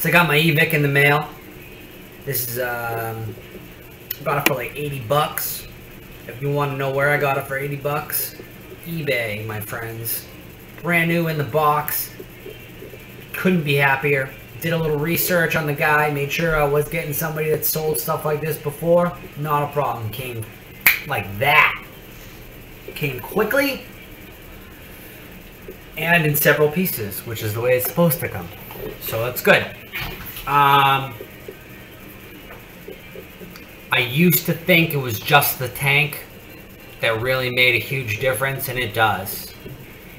So I got my E-Vic in the mail. This is, got it for like 80 bucks. If you want to know where I got it for 80 bucks, eBay, my friends. Brand new in the box. Couldn't be happier. Did a little research on the guy, made sure I was getting somebody that sold stuff like this before. Not a problem. Came like that. Came quickly and in several pieces, which is the way it's supposed to come. So that's good. I used to think it was just the tank that really made a huge difference, and it does.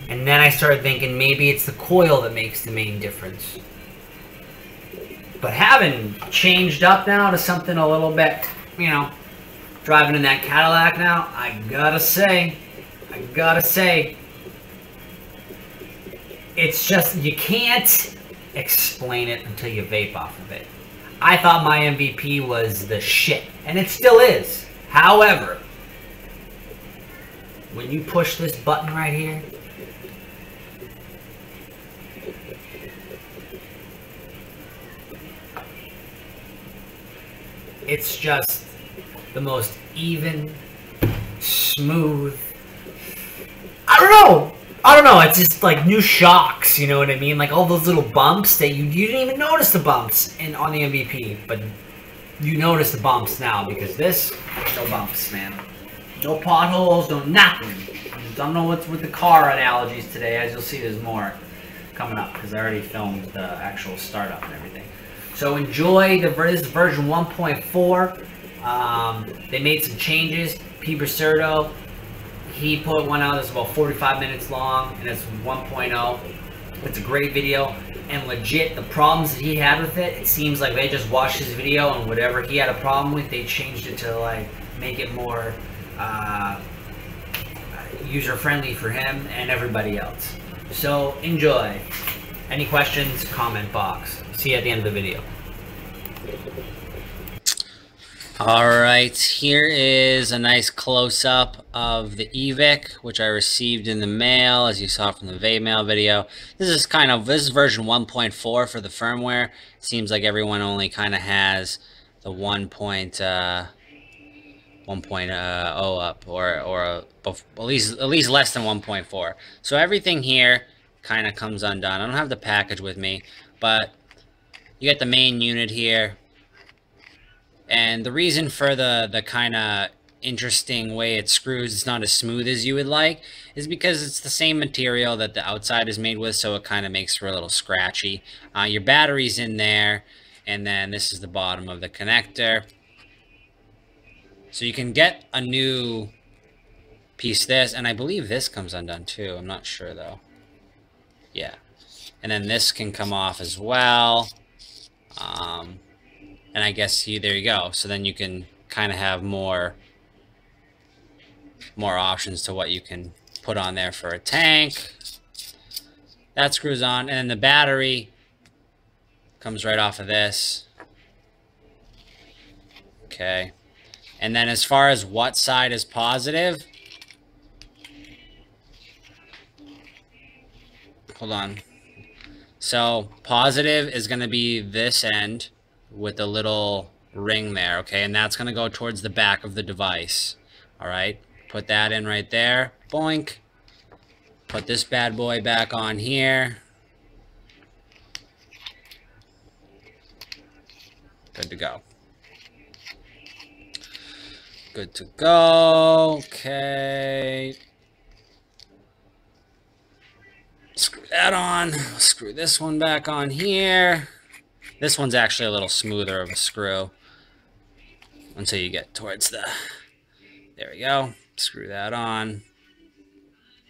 And then I started thinking maybe it's the coil that makes the main difference. But having changed up now to something a little bit, you know, driving in that Cadillac now, I gotta say, it's just, you can't explain it until you vape off of it. I thought my MVP was the shit, and it still is. However, when you push this button right here, it's just the most even, smooth. I don't know. It's just like new shocks, you know what I mean? Like all those little bumps that you didn't even notice the bumps on the MVP, but you notice the bumps now because this, no bumps, man. No potholes, no nothing. I don't know what's with the car analogies today. As you'll see, there's more coming up because I already filmed the actual startup and everything. So enjoy this version 1.4. They made some changes. P. Bercerdo, he put one out that's about 45 minutes long, and it's 1.0. It's a great video, and legit, the problems that he had with it, it seems like they just watched his video, and whatever he had a problem with, they changed it to like make it more user-friendly for him and everybody else. So enjoy. Any questions? Comment box. See you at the end of the video. Alright, here is a nice close-up of the E-Vic, which I received in the mail, as you saw from the vape mail video. This is version 1.4 for the firmware. It seems like everyone only kind of has the 1.0 up, or at least less than 1.4. So everything here kind of comes undone. I don't have the package with me, but you get the main unit here. And the reason for the kind of interesting way it screws, it's not as smooth as you would like, is because it's the same material that the outside is made with, so it kind of makes for a little scratchy. Your battery's in there, and then this is the bottom of the connector. So you can get a new piece of this, and I believe this comes undone too. I'm not sure though. Yeah. And then this can come off as well. And I guess there you go. So then you can kind of have more options to what you can put on there for a tank. That screws on, and then the battery comes right off of this. Okay. And then as far as what side is positive, hold on. So positive is going to be this end with the little ring there, okay? And that's going to go towards the back of the device, all right? Put that in right there, boink. Put this bad boy back on here. Good to go. Good to go, okay. Screw that on, screw this one back on here. This one's actually a little smoother of a screw until you get towards the, there we go, screw that on,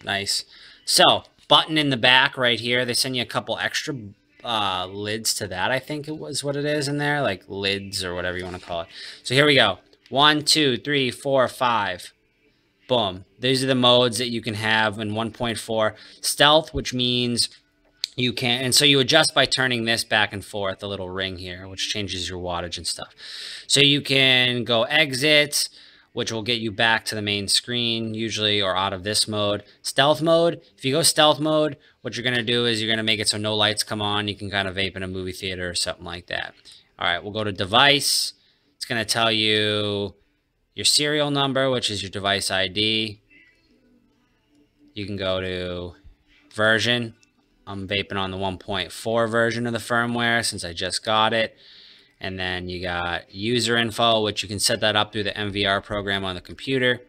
nice. So, button in the back right here, they send you a couple extra lids to that, I think it was what it is in there, like lids or whatever you want to call it. So here we go, 1, 2, 3, 4, 5, boom. These are the modes that you can have in 1.4. Stealth, which means you can, and so you adjust by turning this back and forth, the little ring here, which changes your wattage and stuff. So you can go exit, which will get you back to the main screen usually, or out of this mode. Stealth mode, if you go stealth mode, what you're going to do is you're going to make it so no lights come on. You can kind of vape in a movie theater or something like that. All right, we'll go to device. It's going to tell you your serial number, which is your device ID. You can go to version. I'm vaping on the 1.4 version of the firmware since I just got it. And then you got user info, which you can set that up through the MVR program on the computer.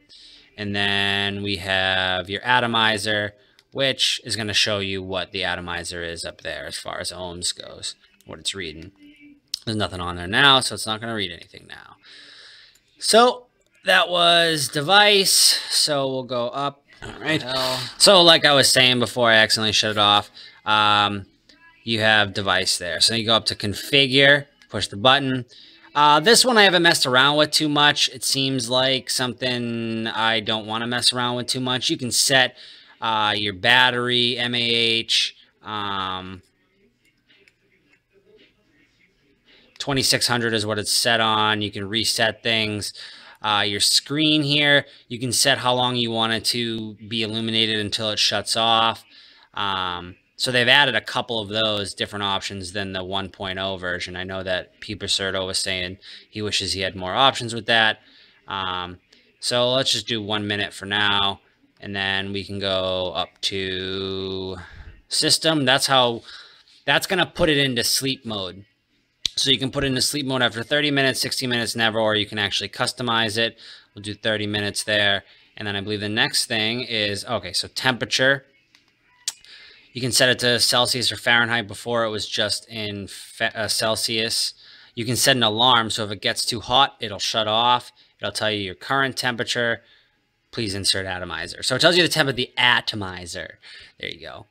And then we have your atomizer, which is going to show you what the atomizer is up there as far as ohms goes, what it's reading. There's nothing on there now, so it's not going to read anything now. So that was device. So we'll go up. All right. So like I was saying before I accidentally shut it off, you have device there. So you go up to configure, push the button. This one I haven't messed around with too much. It seems like something I don't want to mess around with too much. You can set your battery, MAH, 2600 is what it's set on. You can reset things. Your screen here, you can set how long you want it to be illuminated until it shuts off. So they've added a couple of those different options than the 1.0 version. I know that Peeper Serto was saying he wishes he had more options with that. So let's just do 1 minute for now, and then we can go up to system. That's going to put it into sleep mode. So you can put it into sleep mode after 30 minutes, 60 minutes, never, or you can actually customize it. We'll do 30 minutes there. And then I believe the next thing is, okay, so temperature. You can set it to Celsius or Fahrenheit. Before it was just in Celsius. You can set an alarm, so if it gets too hot, it'll shut off. It'll tell you your current temperature. Please insert atomizer. So it tells you the temp of the atomizer. There you go.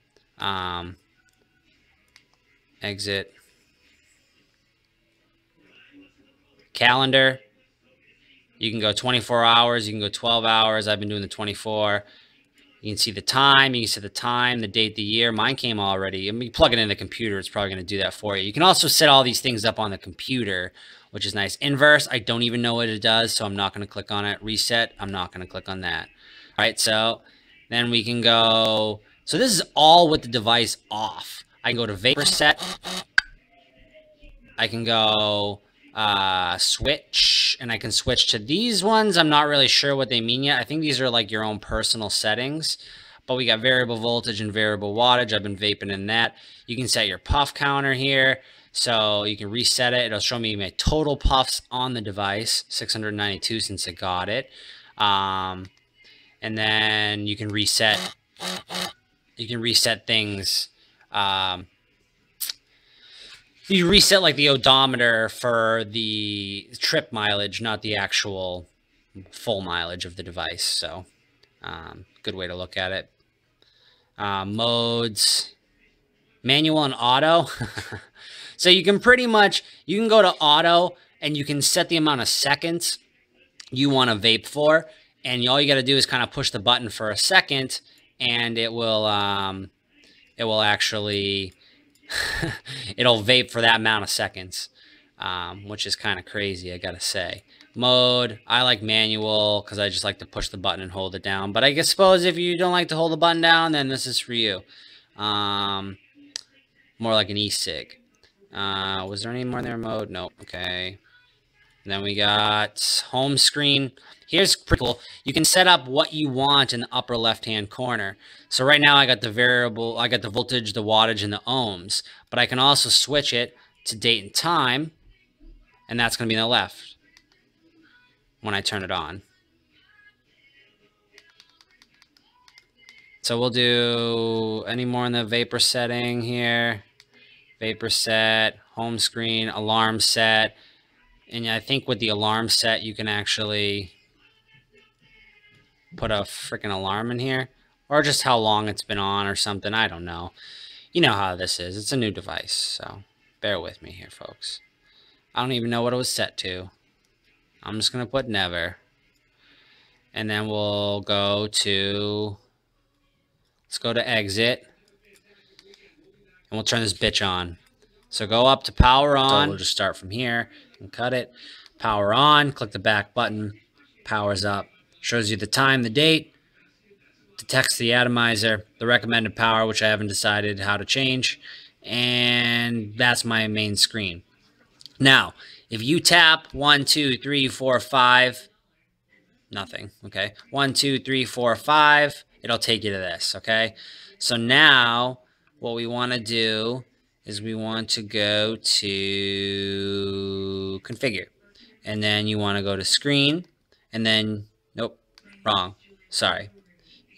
Exit. Calendar. You can go 24 hours. You can go 12 hours. I've been doing the 24. You can see the time. You can see the time, the date, the year. Mine came already. I mean, you plug it in the computer. It's probably going to do that for you. You can also set all these things up on the computer, which is nice. Inverse, I don't even know what it does, so I'm not going to click on it. Reset, I'm not going to click on that. All right, so then we can go. So this is all with the device off. I can go to vapor set. I can go switch, and I can switch to these ones. I'm not really sure what they mean yet. I think these are like your own personal settings, but we got variable voltage and variable wattage. I've been vaping in that. You can set your puff counter here, so you can reset it. It'll show me my total puffs on the device, 692 since I got it. And then you can reset things. You reset like the odometer for the trip mileage, not the actual full mileage of the device. So good way to look at it. Modes, manual and auto. So you can pretty much, you can go to auto and you can set the amount of seconds you want to vape for. And all you got to do is kind of push the button for a second, and it will actually... it'll vape for that amount of seconds, which is kind of crazy, I gotta say. Mode, I like manual because I just like to push the button and hold it down. But I suppose if you don't like to hold the button down, then this is for you. More like an e-cig. Was there any more in there? Mode? Nope. Okay. And then we got home screen. Here's pretty cool. You can set up what you want in the upper left-hand corner. So right now I got the variable, I got the voltage, the wattage, and the ohms. But I can also switch it to date and time, and that's going to be on the left when I turn it on. So we'll do any more in the vapor setting here. Vapor set, home screen, alarm set. And I think with the alarm set, you can actually put a freaking alarm in here, or just how long it's been on or something. I don't know. You know how this is. It's a new device, so bear with me here, folks. I don't even know what it was set to. I'm just going to put never. And then we'll go to, let's go to exit. And we'll turn this bitch on. So go up to power on. So we'll just start from here and cut it. Power on, click the back button. powers up. Shows you the time, the date, detects the atomizer, the recommended power, which I haven't decided how to change, and that's my main screen. Now, if you tap 1, 2, 3, 4, 5, nothing, okay? 1, 2, 3, 4, 5, it'll take you to this, okay? So now, what we want to do is we want to go to configure, and then you want to go to screen, and then, nope, wrong, sorry.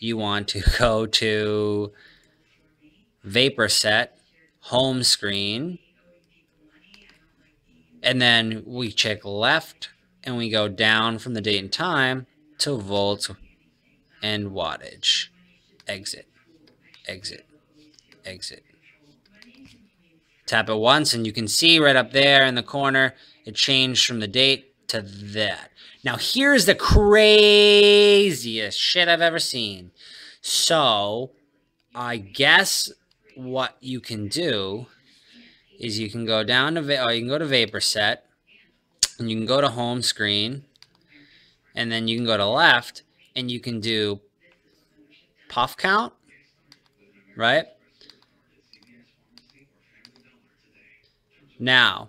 You want to go to vapor set, home screen, and then we check left, and we go down from the date and time to volts and wattage. Exit, exit, exit. Tap it once, and you can see right up there in the corner, it changed from the date to that. Now, here's the craziest shit I've ever seen. So, I guess what you can do is you can go down to, you can go to vapor set, and you can go to home screen, and then you can go to left, and you can do puff count, right? Now,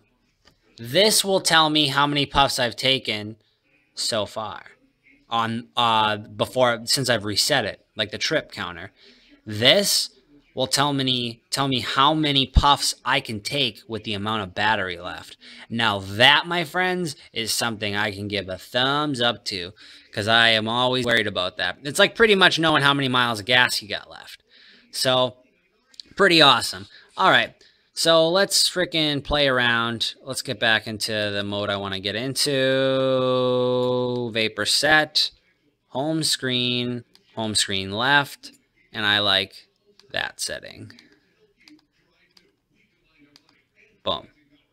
this will tell me how many puffs I've taken so far on since I've reset it, like the trip counter. This will tell me how many puffs I can take with the amount of battery left. Now that, my friends, is something I can give a thumbs up to, because I am always worried about that. It's like pretty much knowing how many miles of gas you got left. So, pretty awesome. All right. So let's freaking play around. Let's get back into the mode I want to get into. Vapor set, home screen left, and I like that setting. Boom.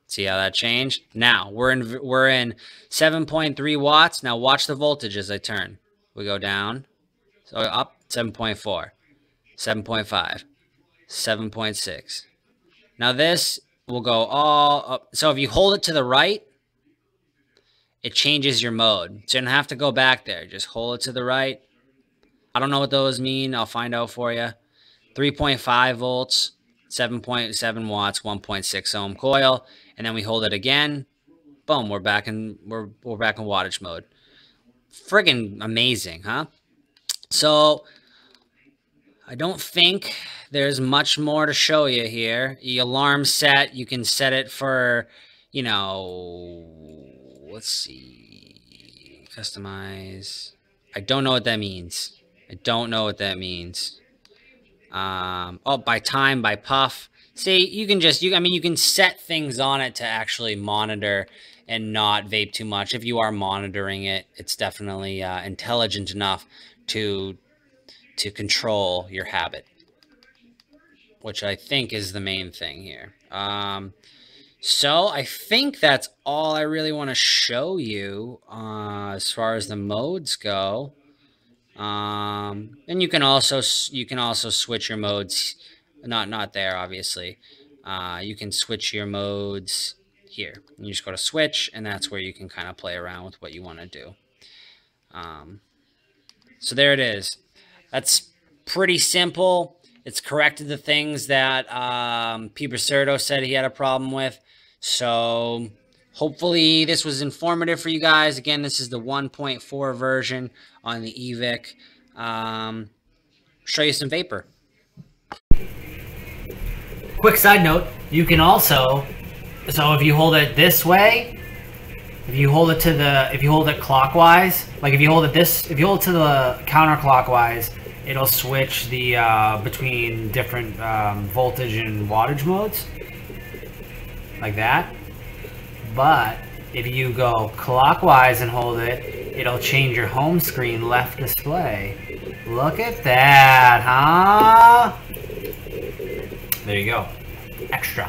See how that changed? Now we're in 7.3 watts. Now watch the voltage as I turn. We go down. So up 7.4, 7.5, 7.6. Now this will go all up. So if you hold it to the right, it changes your mode. So you don't have to go back there. Just hold it to the right. I don't know what those mean. I'll find out for you. 3.5 volts, 7.7 watts, 1.6 ohm coil, and then we hold it again. Boom, we're back in wattage mode. Friggin' amazing, huh? So I don't think there's much more to show you here. The alarm set, you can set it for, you know, let's see, customize. I don't know what that means. I don't know what that means. Oh, by time, by puff. See, you can just, I mean, you can set things on it to actually monitor and not vape too much. If you are monitoring it, it's definitely intelligent enough to control your habit, which I think is the main thing here. So I think that's all I really want to show you as far as the modes go. And you can also switch your modes. Not there, obviously. You can switch your modes here. You just go to switch, and that's where you can kind of play around with what you want to do. So there it is. That's pretty simple. It's corrected the things that P. Bracerdo said he had a problem with. So hopefully this was informative for you guys. Again, this is the 1.4 version on the Evic. Show you some vapor. Quick side note, you can also, so if you hold it this way, if you hold it clockwise, like if you hold it to the counterclockwise, it'll switch the between different voltage and wattage modes, like that. But if you go clockwise and hold it, it'll change your home screen left display. Look at that, huh? There you go. Extra.